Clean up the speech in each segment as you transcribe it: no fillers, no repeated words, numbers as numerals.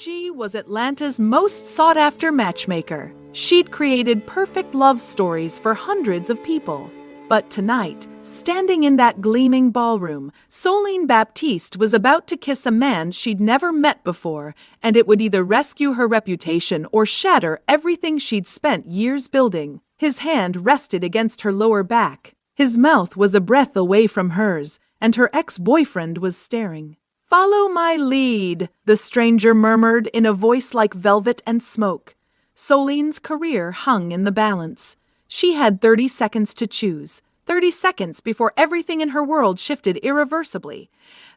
She was Atlanta's most sought-after matchmaker. She'd created perfect love stories for hundreds of people. But tonight, standing in that gleaming ballroom, Soline Baptiste was about to kiss a man she'd never met before, and it would either rescue her reputation or shatter everything she'd spent years building. His hand rested against her lower back. His mouth was a breath away from hers, and her ex-boyfriend was staring. "Follow my lead," the stranger murmured in a voice like velvet and smoke. Soline's career hung in the balance. She had 30 seconds to choose, 30 seconds before everything in her world shifted irreversibly.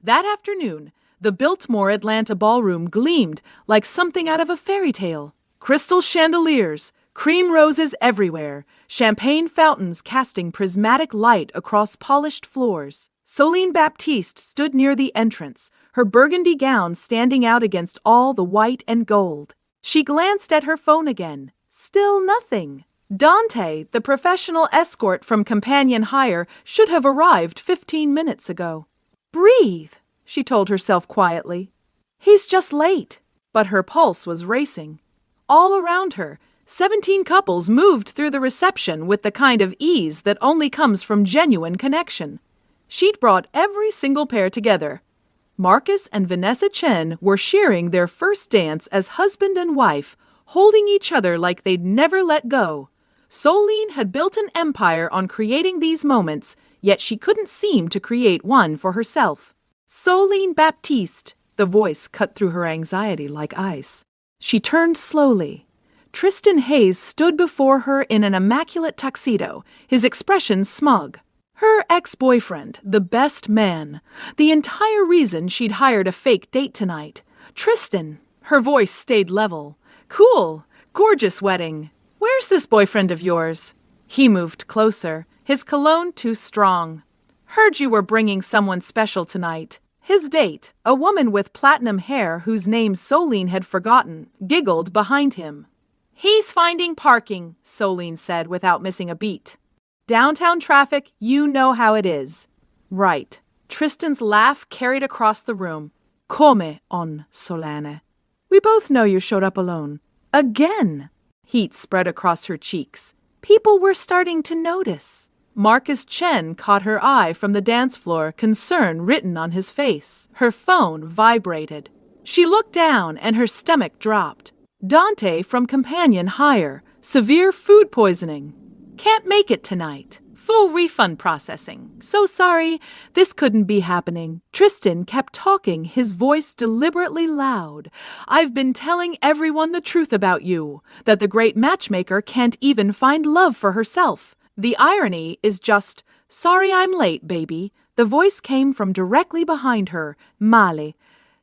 That afternoon, the Biltmore Atlanta ballroom gleamed like something out of a fairy tale. Crystal chandeliers, cream roses everywhere, champagne fountains casting prismatic light across polished floors. Soline Baptiste stood near the entrance, her burgundy gown standing out against all the white and gold. She glanced at her phone again. Still nothing. Dante, the professional escort from Companion Hire, should have arrived 15 minutes ago. "Breathe," she told herself quietly. "He's just late." But her pulse was racing. All around her, 17 couples moved through the reception with the kind of ease that only comes from genuine connection. She'd brought every single pair together. Marcus and Vanessa Chen were sharing their first dance as husband and wife, holding each other like they'd never let go. Soline had built an empire on creating these moments, yet she couldn't seem to create one for herself. "Soline Baptiste," the voice cut through her anxiety like ice. She turned slowly. Tristan Hayes stood before her in an immaculate tuxedo, his expression smug. Her ex-boyfriend, the best man, the entire reason she'd hired a fake date tonight. Tristan, her voice stayed level. "Cool, gorgeous wedding. Where's this boyfriend of yours?" He moved closer, his cologne too strong. "Heard you were bringing someone special tonight." His date, a woman with platinum hair whose name Soline had forgotten, giggled behind him. "He's finding parking," Soline said without missing a beat. "Downtown traffic, you know how it is." "Right." Tristan's laugh carried across the room. "Come on, Solane. We both know you showed up alone. Again." Heat spread across her cheeks. People were starting to notice. Marcus Chen caught her eye from the dance floor, concern written on his face. Her phone vibrated. She looked down and her stomach dropped. Dante from Companion Hire. Severe food poisoning. "Can't make it tonight. Full refund processing. So sorry, this couldn't be happening." Tristan kept talking, his voice deliberately loud. "I've been telling everyone the truth about you, that the great matchmaker can't even find love for herself. The irony is just, sorry I'm late, baby." The voice came from directly behind her, male,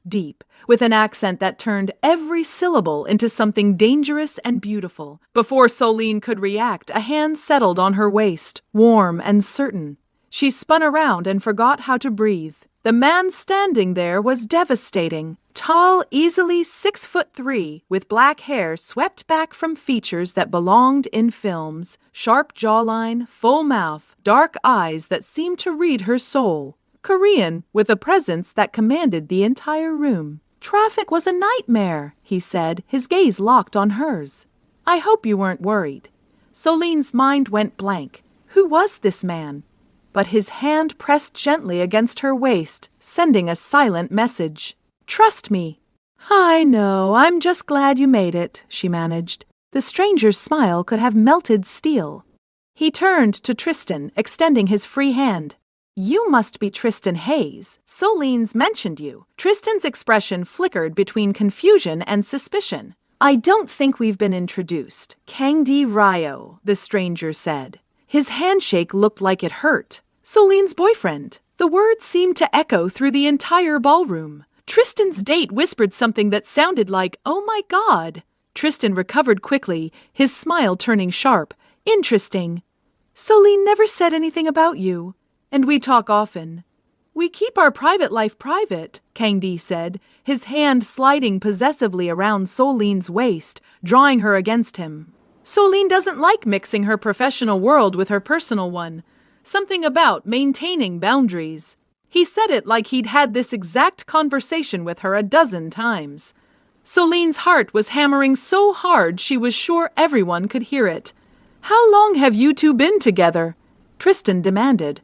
deep, with an accent that turned every syllable into something dangerous and beautiful. Before Soline could react, a hand settled on her waist, warm and certain. She spun around and forgot how to breathe. The man standing there was devastating. Tall, easily 6'3", with black hair swept back from features that belonged in films. Sharp jawline, full mouth, dark eyes that seemed to read her soul. Korean, with a presence that commanded the entire room. "Traffic was a nightmare," he said, his gaze locked on hers. "I hope you weren't worried." Soline's mind went blank. Who was this man? But his hand pressed gently against her waist, sending a silent message. "Trust me." "I know, I'm just glad you made it," she managed. The stranger's smile could have melted steel. He turned to Tristan, extending his free hand. "You must be Tristan Hayes. Soline's mentioned you." Tristan's expression flickered between confusion and suspicion. "I don't think we've been introduced." "Kangdi Ryo," the stranger said. His handshake looked like it hurt. "Soline's boyfriend." The words seemed to echo through the entire ballroom. Tristan's date whispered something that sounded like, "Oh my God." Tristan recovered quickly, his smile turning sharp. "Interesting. Soline never said anything about you. And we talk often." "We keep our private life private," Kangdi said, his hand sliding possessively around Soline's waist, drawing her against him. "Soline doesn't like mixing her professional world with her personal one. Something about maintaining boundaries." He said it like he'd had this exact conversation with her a dozen times. Soline's heart was hammering so hard she was sure everyone could hear it. "How long have you two been together?" Tristan demanded.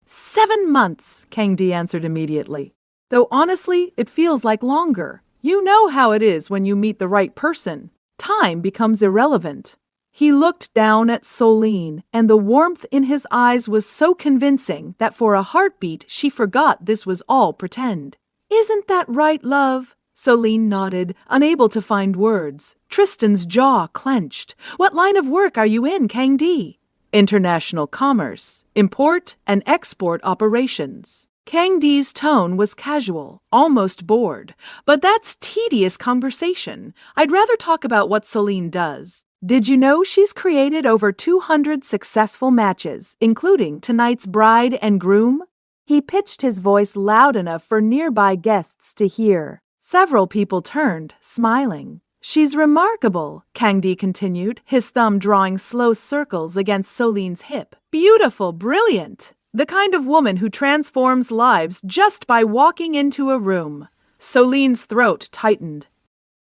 7 months, Kang Di answered immediately. "Though honestly, it feels like longer. You know how it is when you meet the right person. Time becomes irrelevant." He looked down at Soline, and the warmth in his eyes was so convincing that for a heartbeat she forgot this was all pretend. "Isn't that right, love?" Soline nodded, unable to find words. Tristan's jaw clenched. "What line of work are you in, Kang Di?" "International commerce, import and export operations." Kang Di's tone was casual, almost bored. "But that's tedious conversation. I'd rather talk about what Soline does. Did you know she's created over 200 successful matches, including tonight's bride and groom?" He pitched his voice loud enough for nearby guests to hear. Several people turned, smiling. "She's remarkable," Kang Di continued, his thumb drawing slow circles against Soline's hip. "Beautiful, brilliant. The kind of woman who transforms lives just by walking into a room." Soline's throat tightened.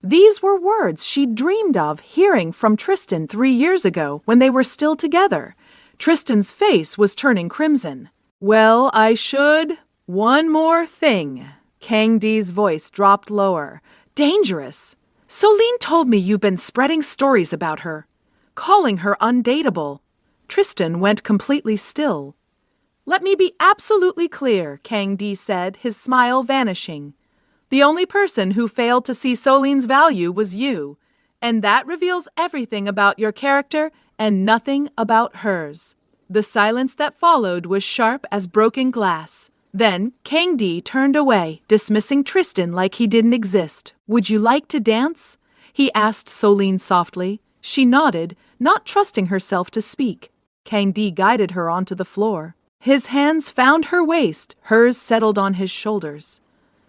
These were words she'd dreamed of hearing from Tristan 3 years ago when they were still together. Tristan's face was turning crimson. "Well, I should. One more thing." Kang Di's voice dropped lower. "Dangerous. Soline told me you've been spreading stories about her, calling her undateable." Tristan went completely still. "Let me be absolutely clear," Kang Di said, his smile vanishing. "The only person who failed to see Soline's value was you, and that reveals everything about your character and nothing about hers." The silence that followed was sharp as broken glass. Then Kang Di turned away, dismissing Tristan like he didn't exist. "Would you like to dance?" he asked Soline softly. She nodded, not trusting herself to speak. Kang Di guided her onto the floor. His hands found her waist, hers settled on his shoulders.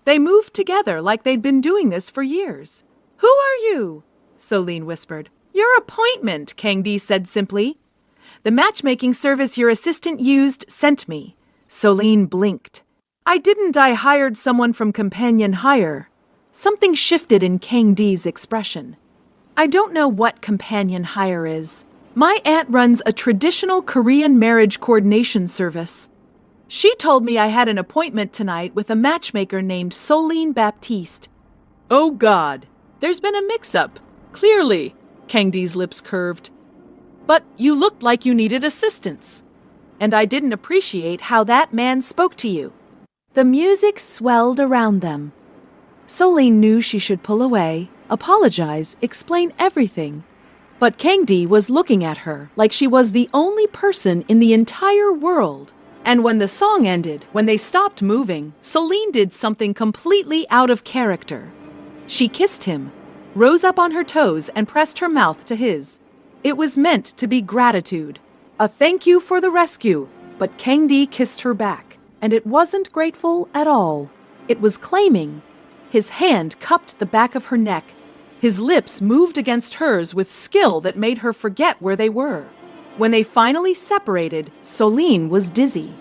They moved together like they'd been doing this for years. "Who are you?" Soline whispered. "Your appointment," Kang Di said simply. "The matchmaking service your assistant used sent me." Soline blinked. I hired someone from Companion Hire." Something shifted in Kang Di's expression. "I don't know what Companion Hire is. My aunt runs a traditional Korean marriage coordination service. She told me I had an appointment tonight with a matchmaker named Soline Baptiste." "Oh God, there's been a mix-up. Clearly," Kang Di's lips curved. "But you looked like you needed assistance. And I didn't appreciate how that man spoke to you." The music swelled around them. Soline knew she should pull away, apologize, explain everything. But Kang Di was looking at her like she was the only person in the entire world. And when the song ended, when they stopped moving, Soline did something completely out of character. She kissed him, rose up on her toes, and pressed her mouth to his. It was meant to be gratitude, a thank you for the rescue, but Kang Di kissed her back, and it wasn't grateful at all. It was claiming. His hand cupped the back of her neck. His lips moved against hers with skill that made her forget where they were. When they finally separated, Soline was dizzy.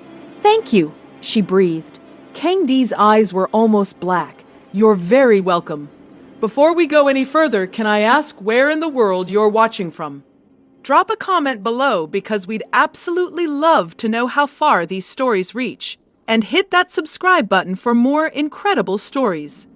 "Thank you," she breathed. Kang Di's eyes were almost black. "You're very welcome. Before we go any further, can I ask where in the world you're watching from? Drop a comment below because we'd absolutely love to know how far these stories reach. And hit that subscribe button for more incredible stories.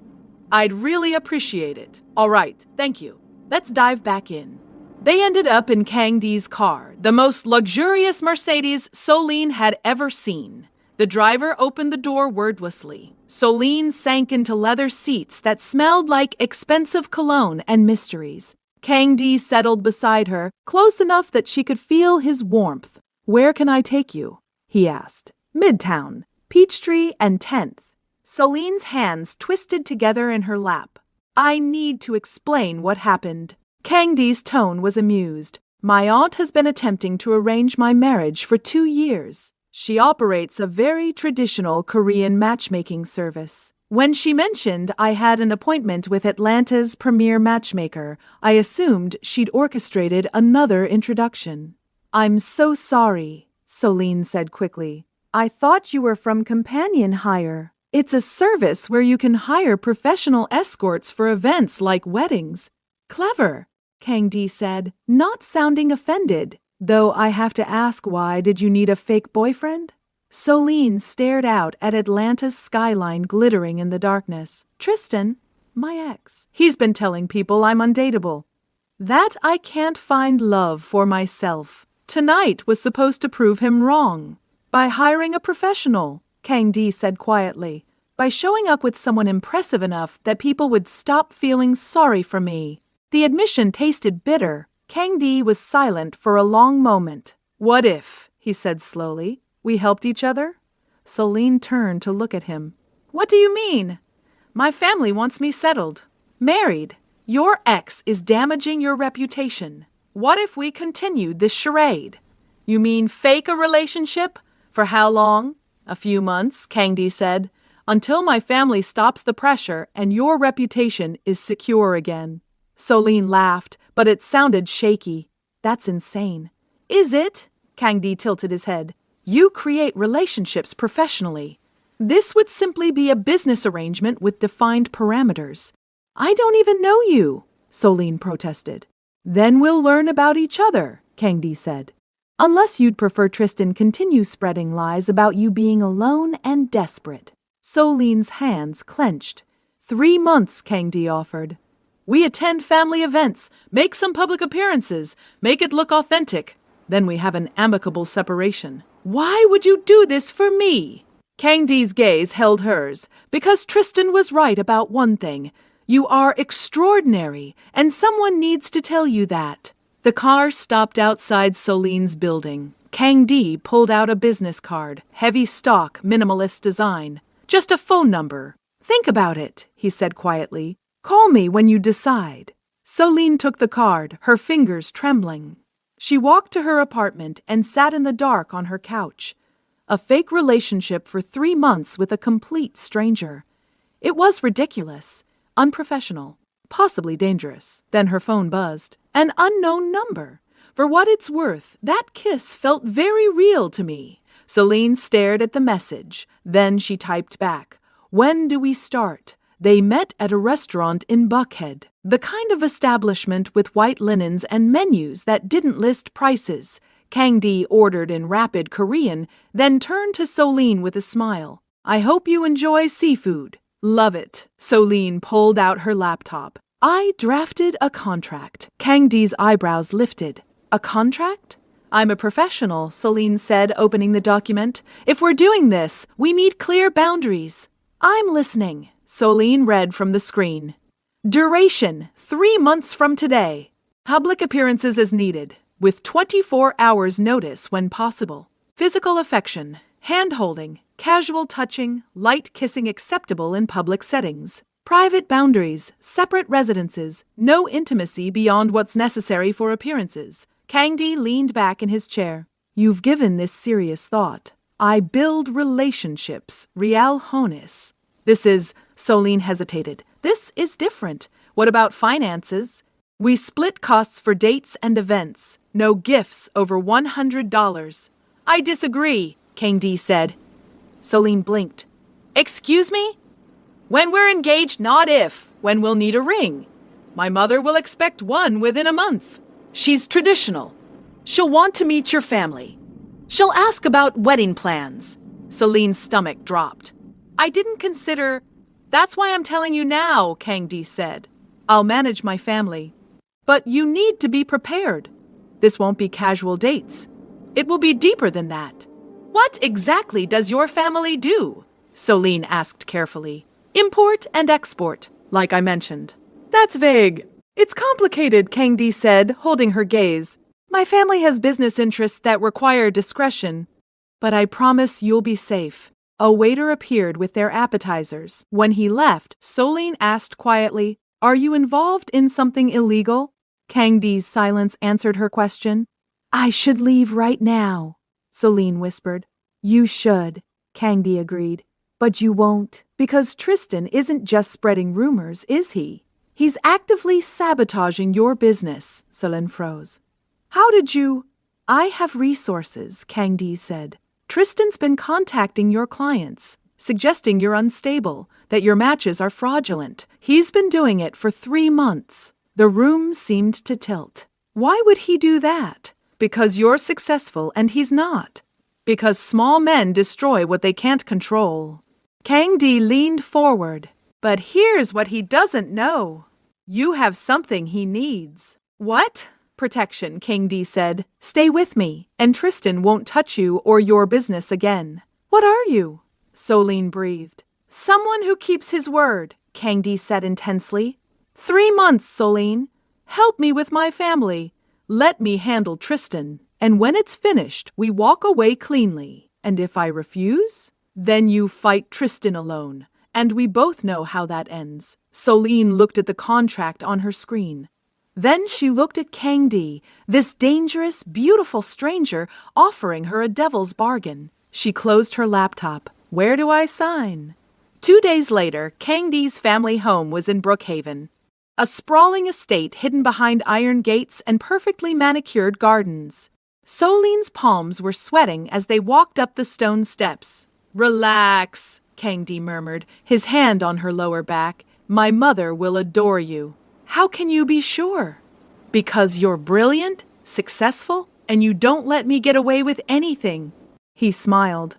I'd really appreciate it. All right, thank you. Let's dive back in." They ended up in Kang Di's car, the most luxurious Mercedes Soline had ever seen. The driver opened the door wordlessly. Soline sank into leather seats that smelled like expensive cologne and mysteries. Kang Di settled beside her, close enough that she could feel his warmth. "Where can I take you?" he asked. "Midtown, Peachtree and 10th. Soline's hands twisted together in her lap. "I need to explain what happened." Kang Di's tone was amused. "My aunt has been attempting to arrange my marriage for 2 years. She operates a very traditional Korean matchmaking service. When she mentioned I had an appointment with Atlanta's premier matchmaker, I assumed she'd orchestrated another introduction." "I'm so sorry," Soline said quickly. "I thought you were from Companion Hire." It's a service where you can hire professional escorts for events like weddings. Clever, Kang Di said, not sounding offended. Though I have to ask, why did you need a fake boyfriend? Soline stared out at Atlanta's skyline glittering in the darkness. Tristan, my ex. He's been telling people I'm undateable. That I can't find love for myself. Tonight was supposed to prove him wrong. By hiring a professional, Kang Di said quietly. By showing up with someone impressive enough that people would stop feeling sorry for me. The admission tasted bitter. Kang Di was silent for a long moment. What if, he said slowly, we helped each other? Soline turned to look at him. What do you mean? My family wants me settled. Married. Your ex is damaging your reputation. What if we continued this charade? You mean fake a relationship? For how long? A few months, Kang Di said. Until my family stops the pressure and your reputation is secure again. Soline laughed, but it sounded shaky. That's insane. Is it? Kang Di tilted his head. You create relationships professionally. This would simply be a business arrangement with defined parameters. I don't even know you, Soline protested. Then we'll learn about each other, Kang Di said. Unless you'd prefer Tristan continue spreading lies about you being alone and desperate. Soline's hands clenched. 3 months, Kang Di offered. We attend family events, make some public appearances, make it look authentic. Then we have an amicable separation. Why would you do this for me? Kang Di's gaze held hers. Because Tristan was right about one thing. You are extraordinary, and someone needs to tell you that. The car stopped outside Soline's building. Kang Di pulled out a business card, heavy stock, minimalist design. Just a phone number. Think about it, he said quietly. Call me when you decide. Soline took the card, her fingers trembling. She walked to her apartment and sat in the dark on her couch. A fake relationship for 3 months with a complete stranger. It was ridiculous, unprofessional, possibly dangerous. Then her phone buzzed. An unknown number. For what it's worth, that kiss felt very real to me. Soline stared at the message. Then she typed back. When do we start? They met at a restaurant in Buckhead. The kind of establishment with white linens and menus that didn't list prices. Kang Di ordered in rapid Korean, then turned to Soline with a smile. I hope you enjoy seafood. Love it. Soline pulled out her laptop. I drafted a contract. Kang Di's eyebrows lifted. A contract? I'm a professional, Soline said, opening the document. If we're doing this, we need clear boundaries. I'm listening. Soline read from the screen. Duration, 3 months from today. Public appearances as needed, with 24 hours notice when possible. Physical affection, hand-holding, casual touching, light kissing acceptable in public settings. Private boundaries, separate residences, no intimacy beyond what's necessary for appearances. Kang Di leaned back in his chair. You've given this serious thought. I build relationships, real hones. This is, Soline hesitated. This is different. What about finances? We split costs for dates and events. No gifts over $100. I disagree, Kang Di said. Soline blinked. Excuse me? When we're engaged, not if. When we'll need a ring. My mother will expect one within a month. She's traditional. She'll want to meet your family. She'll ask about wedding plans. Soline's stomach dropped. I didn't consider... That's why I'm telling you now, Kang Di said. I'll manage my family. But you need to be prepared. This won't be casual dates. It will be deeper than that. What exactly does your family do? Soline asked carefully. Import and export, like I mentioned. That's vague. It's complicated, Kang Di said, holding her gaze. My family has business interests that require discretion. But I promise you'll be safe. A waiter appeared with their appetizers. When he left, Soline asked quietly, Are you involved in something illegal? Kang Di's silence answered her question. I should leave right now, Soline whispered. You should, Kang Di agreed. But you won't, because Tristan isn't just spreading rumors, is he? He's actively sabotaging your business, Soline froze. How did you... I have resources, Kang Di said. Tristan's been contacting your clients, suggesting you're unstable, that your matches are fraudulent. He's been doing it for 3 months. The room seemed to tilt. Why would he do that? Because you're successful and he's not. Because small men destroy what they can't control. Kang Di leaned forward. But here's what he doesn't know. You have something he needs. What? Protection, Kang Di said. Stay with me, and Tristan won't touch you or your business again. What are you? Soline breathed. Someone who keeps his word, Kang Di said intensely. 3 months, Soline. Help me with my family. Let me handle Tristan. And when it's finished, we walk away cleanly. And if I refuse, then you fight Tristan alone. And we both know how that ends. Soline looked at the contract on her screen. Then she looked at Kang Di, this dangerous, beautiful stranger offering her a devil's bargain. She closed her laptop. Where do I sign? 2 days later, Kang Di's family home was in Brookhaven. A sprawling estate hidden behind iron gates and perfectly manicured gardens. Soline's palms were sweating as they walked up the stone steps. Relax, Kang Di murmured, his hand on her lower back. My mother will adore you. How can you be sure? Because you're brilliant, successful, and you don't let me get away with anything. He smiled.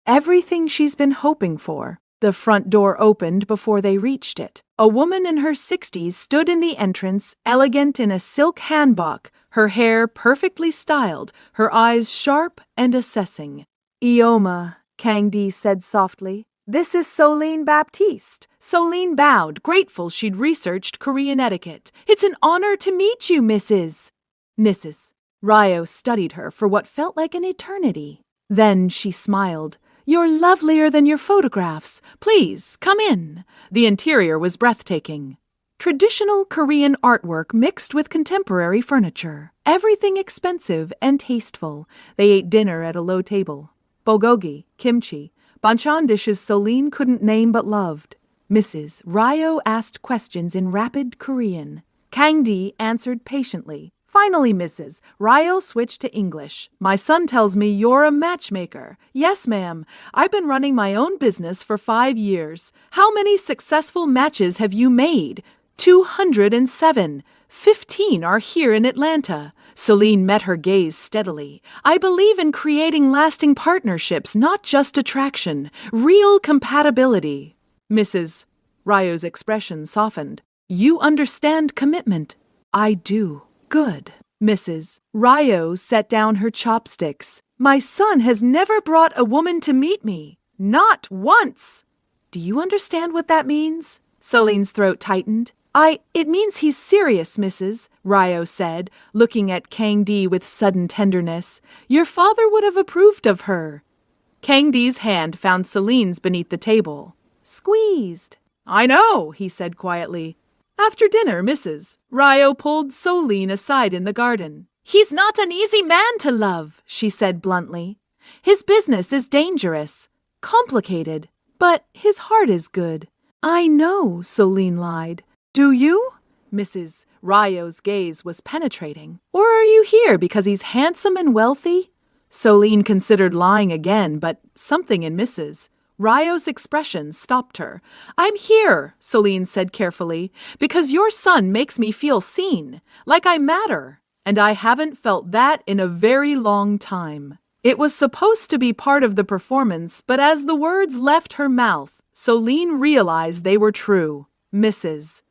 Everything she's been hoping for. The front door opened before they reached it. A woman in her 60s stood in the entrance, elegant in a silk hanbok, her hair perfectly styled, her eyes sharp and assessing. Ioma, Kang Di said softly. This is Soline Baptiste. Soline bowed, grateful she'd researched Korean etiquette. It's an honor to meet you, Mrs. Ryo studied her for what felt like an eternity. Then she smiled. You're lovelier than your photographs. Please, come in. The interior was breathtaking. Traditional Korean artwork mixed with contemporary furniture. Everything expensive and tasteful. They ate dinner at a low table. Bulgogi, kimchi, banchan dishes Soline couldn't name but loved. Mrs. Ryo asked questions in rapid Korean. Kang Di answered patiently. Finally, Mrs. Ryo switched to English. My son tells me you're a matchmaker. Yes, ma'am. I've been running my own business for 5 years. How many successful matches have you made? 207. 15 are here in Atlanta. Soline met her gaze steadily. I believe in creating lasting partnerships, not just attraction. Real compatibility. Mrs. Ryo's expression softened. You understand commitment. I do. Good. Mrs. Ryo set down her chopsticks. My son has never brought a woman to meet me. Not once. Do you understand what that means? Soline's throat tightened. It means he's serious, Mrs. Ryo said, looking at Kang Di with sudden tenderness. Your father would have approved of her. Kang Di's hand found Soline's beneath the table. Squeezed. I know, he said quietly. After dinner, Mrs. Ryo pulled Soline aside in the garden. He's not an easy man to love, she said bluntly. His business is dangerous, complicated, but his heart is good. I know, Soline lied. Do you? Mrs. Ryo's gaze was penetrating. Or are you here because he's handsome and wealthy? Soline considered lying again, but something in Mrs. Ryo's expression stopped her. I'm here, Soline said carefully, because your son makes me feel seen, like I matter, and I haven't felt that in a very long time. It was supposed to be part of the performance, but as the words left her mouth, Soline realized they were true. Mrs.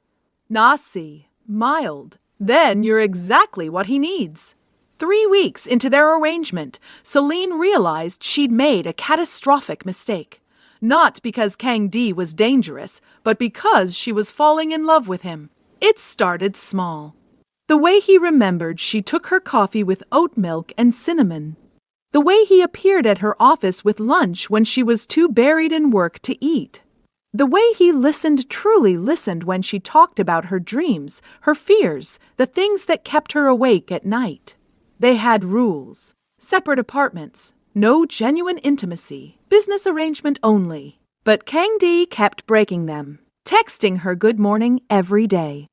Nasi, mild. Then you're exactly what he needs. 3 weeks into their arrangement, Soline realized she'd made a catastrophic mistake. Not because Kang Di was dangerous, but because she was falling in love with him. It started small. The way he remembered she took her coffee with oat milk and cinnamon. The way he appeared at her office with lunch when she was too buried in work to eat. The way he truly listened when she talked about her dreams, her fears, the things that kept her awake at night. They had rules, separate apartments, no genuine intimacy, business arrangement only. But Kang Di kept breaking them, texting her good morning every day,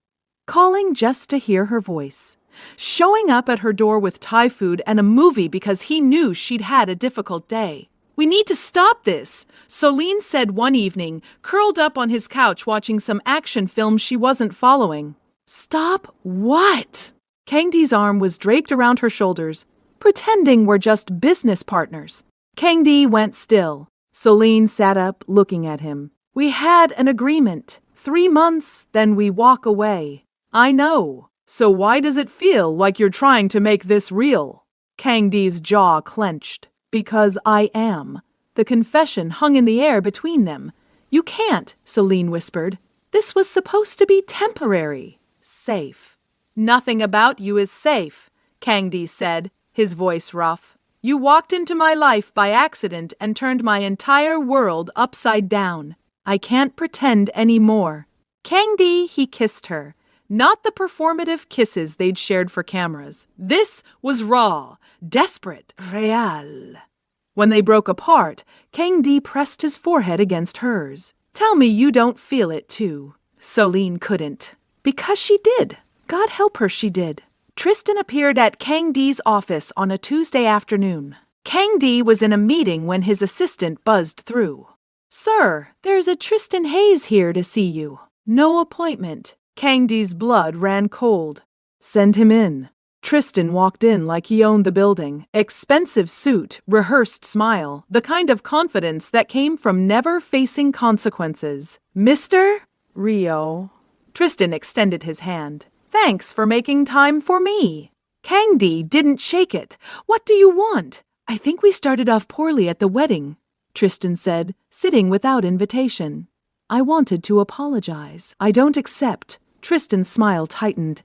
calling just to hear her voice, showing up at her door with Thai food and a movie because he knew she'd had a difficult day. We need to stop this, Soline said one evening, curled up on his couch watching some action film she wasn't following. Stop what? Kangdi's arm was draped around her shoulders, pretending we're just business partners. Kangdi went still. Soline sat up, looking at him. We had an agreement. 3 months, then we walk away. I know. So why does it feel like you're trying to make this real? Kangdi's jaw clenched. Because I am. The confession hung in the air between them. You can't, Soline whispered. This was supposed to be temporary. Safe. Nothing about you is safe, Kangdi said, his voice rough. You walked into my life by accident and turned my entire world upside down. I can't pretend anymore. Kangdi, he kissed her. Not the performative kisses they'd shared for cameras. This was raw, desperate, real. When they broke apart, Kangdi pressed his forehead against hers. Tell me you don't feel it too. Soline couldn't. Because she did. God help her, she did. Tristan appeared at Kangdi's office on a Tuesday afternoon. Kangdi was in a meeting when his assistant buzzed through. Sir, there's a Tristan Hayes here to see you. No appointment. Kangdi's blood ran cold. Send him in. Tristan walked in like he owned the building. Expensive suit, rehearsed smile, the kind of confidence that came from never facing consequences. Mr. Rio. Tristan extended his hand. Thanks for making time for me. Kangdi didn't shake it. What do you want? I think we started off poorly at the wedding, Tristan said, sitting without invitation. I wanted to apologize. I don't accept. Tristan's smile tightened.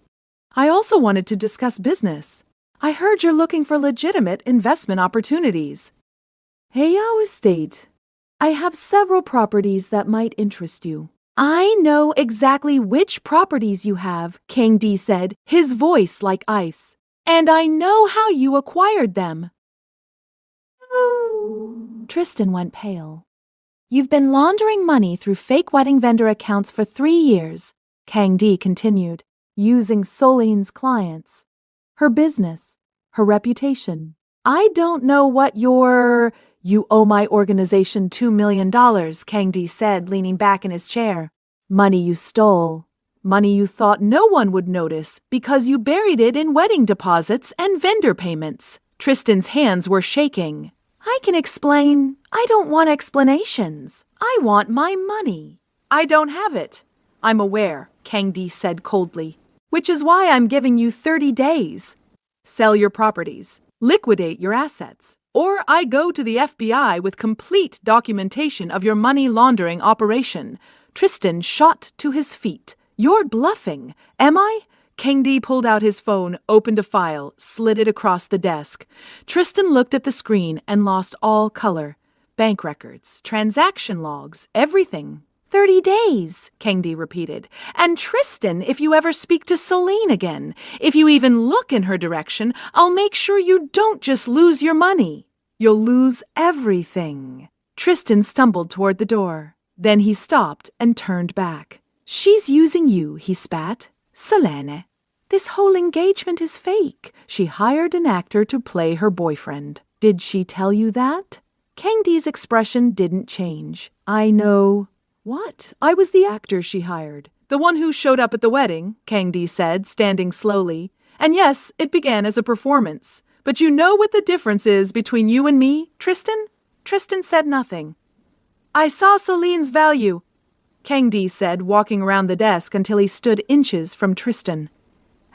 I also wanted to discuss business. I heard you're looking for legitimate investment opportunities. Heiau Estate. I have several properties that might interest you. I know exactly which properties you have, Kangdi said, his voice like ice. And I know how you acquired them. Tristan went pale. You've been laundering money through fake wedding vendor accounts for 3 years, Kangdi continued, using Soline's clients. Her business, her reputation. I don't know what You owe my organization $2 million, Kangdi said, leaning back in his chair. Money you stole. Money you thought no one would notice because you buried it in wedding deposits and vendor payments. Tristan's hands were shaking. I can explain. I don't want explanations. I want my money. I don't have it. I'm aware, Kangdi said coldly. Which is why I'm giving you 30 days. Sell your properties. Liquidate your assets. Or I go to the FBI with complete documentation of your money laundering operation. Tristan shot to his feet. You're bluffing. Am I? Kangdi pulled out his phone, opened a file, slid it across the desk. Tristan looked at the screen and lost all color. Bank records, transaction logs, everything. 30 days, Kangdi repeated. And Tristan, if you ever speak to Soline again, if you even look in her direction, I'll make sure you don't just lose your money. You'll lose everything. Tristan stumbled toward the door. Then he stopped and turned back. She's using you, he spat. Solene. This whole engagement is fake. She hired an actor to play her boyfriend. Did she tell you that? Kangdi's expression didn't change. I know. What? I was the actor she hired. The one who showed up at the wedding, Kangdi said, standing slowly. And yes, it began as a performance. But you know what the difference is between you and me, Tristan? Tristan said nothing. I saw Soline's value, Kangdi said, walking around the desk until he stood inches from Tristan.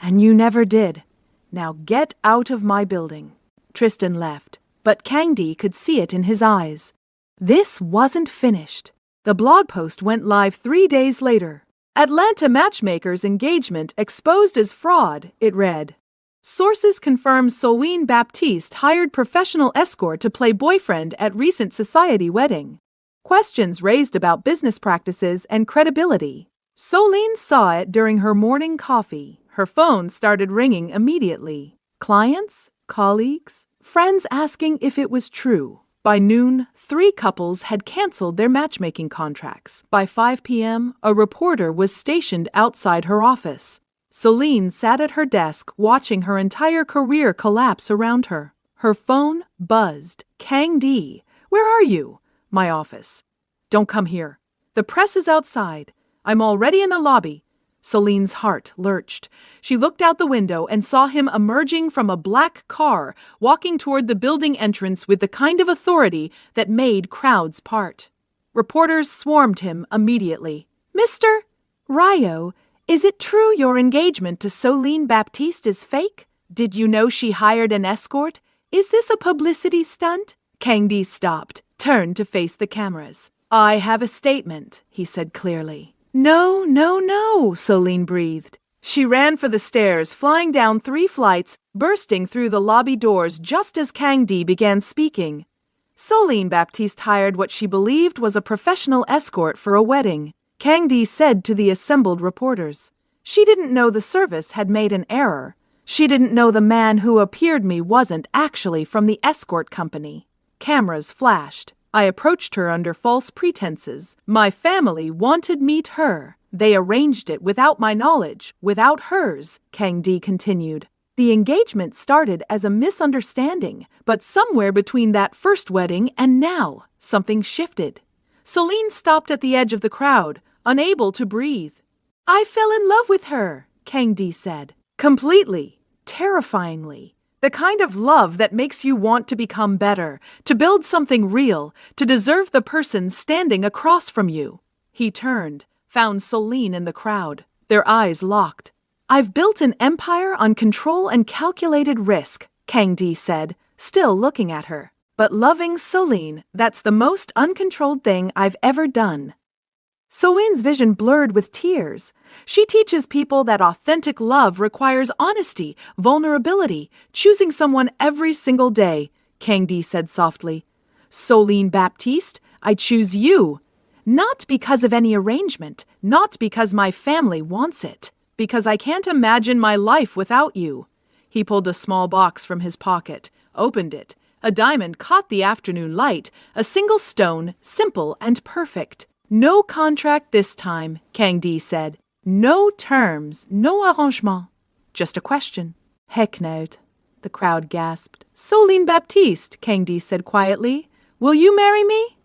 And you never did. Now get out of my building. Tristan left, but Kangdi could see it in his eyes. This wasn't finished. The blog post went live 3 days later. Atlanta matchmaker's engagement exposed as fraud, it read. Sources confirm Soline Baptiste hired professional escort to play boyfriend at recent society wedding. Questions raised about business practices and credibility. Soline saw it during her morning coffee. Her phone started ringing immediately. Clients? Colleagues? Friends asking if it was true. By noon, 3 couples had canceled their matchmaking contracts. By 5 p.m., a reporter was stationed outside her office. Soline sat at her desk watching her entire career collapse around her. Her phone buzzed. Kangdi. Where are you? My office. Don't come here. The press is outside. I'm already in the lobby. Soline's heart lurched. She looked out the window and saw him emerging from a black car, walking toward the building entrance with the kind of authority that made crowds part. Reporters swarmed him immediately. Mr. Rayo, is it true your engagement to Soline Baptiste is fake? Did you know she hired an escort? Is this a publicity stunt? Kang Di stopped, turned to face the cameras. I have a statement, he said clearly. No, no, no, Soline breathed. She ran for the stairs, flying down 3 flights, bursting through the lobby doors just as Kang Di began speaking. Soline Baptiste hired what she believed was a professional escort for a wedding, Kang Di said to the assembled reporters. She didn't know the service had made an error. She didn't know the man who appeared me wasn't actually from the escort company. Cameras flashed. I approached her under false pretenses. My family wanted meet her. They arranged it without my knowledge, without hers, Kang Di continued. The engagement started as a misunderstanding, but somewhere between that first wedding and now, something shifted. Soline stopped at the edge of the crowd, unable to breathe. I fell in love with her, Kang Di said. Completely, terrifyingly. The kind of love that makes you want to become better, to build something real, to deserve the person standing across from you. He turned, found Soline in the crowd. Their eyes locked. I've built an empire on control and calculated risk, Kang Di said, still looking at her. But loving Soline, that's the most uncontrolled thing I've ever done. Soline's vision blurred with tears. She teaches people that authentic love requires honesty, vulnerability, choosing someone every single day, Kang Di said softly. Soline Baptiste, I choose you. Not because of any arrangement, not because my family wants it, because I can't imagine my life without you. He pulled a small box from his pocket, opened it. A diamond caught the afternoon light, a single stone, simple and perfect. No contract this time, Kang Di said. No terms, no arrangement. Just a question. Hecknout, the crowd gasped. Soline Baptiste, Kang Di said quietly. Will you marry me?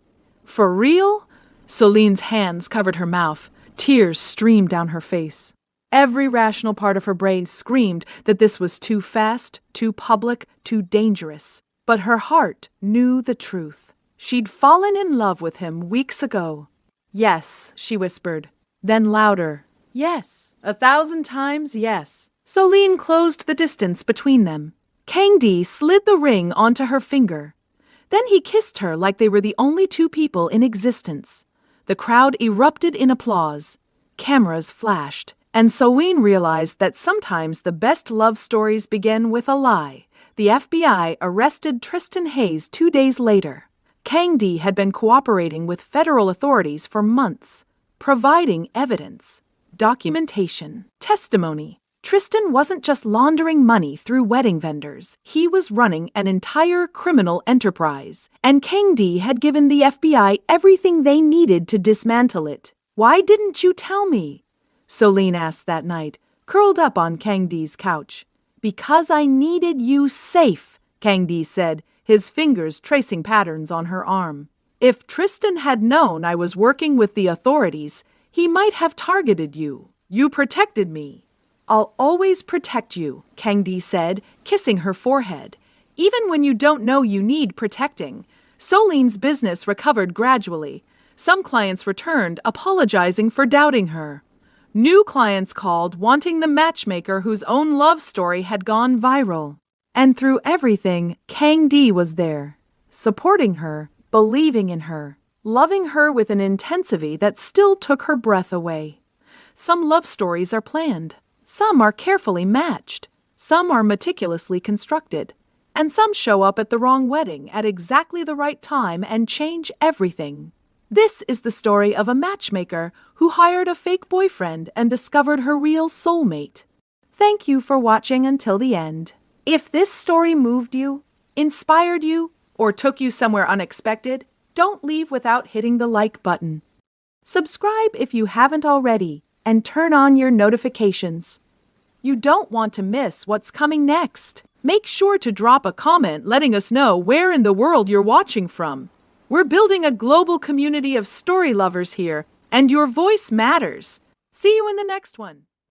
For real? Soline's hands covered her mouth. Tears streamed down her face. Every rational part of her brain screamed that this was too fast, too public, too dangerous. But her heart knew the truth. She'd fallen in love with him weeks ago. Yes, she whispered. Then louder. Yes, 1,000 times yes. Soline closed the distance between them. Kang Di slid the ring onto her finger. Then he kissed her like they were the only 2 people in existence. The crowd erupted in applause. Cameras flashed, and Soline realized that sometimes the best love stories begin with a lie. The FBI arrested Tristan Hayes 2 days later. Kang Di had been cooperating with federal authorities for months, providing evidence, documentation, testimony. Tristan wasn't just laundering money through wedding vendors. He was running an entire criminal enterprise, and Kang Di had given the FBI everything they needed to dismantle it. Why didn't you tell me? Soline asked that night, curled up on Kang Di's couch. Because I needed you safe, Kang Di said, his fingers tracing patterns on her arm. If Tristan had known I was working with the authorities, he might have targeted you. You protected me. I'll always protect you, Kang Di said, kissing her forehead. Even when you don't know you need protecting. Soline's business recovered gradually. Some clients returned, apologizing for doubting her. New clients called, wanting the matchmaker whose own love story had gone viral. And through everything, Kang Di was there, supporting her, believing in her, loving her with an intensity that still took her breath away. Some love stories are planned. Some are carefully matched. Some are meticulously constructed. And some show up at the wrong wedding at exactly the right time and change everything. This is the story of a matchmaker who hired a fake boyfriend and discovered her real soulmate. Thank you for watching until the end. If this story moved you, inspired you, or took you somewhere unexpected, don't leave without hitting the like button. Subscribe if you haven't already, and turn on your notifications. You don't want to miss what's coming next. Make sure to drop a comment letting us know where in the world you're watching from. We're building a global community of story lovers here, and your voice matters. See you in the next one.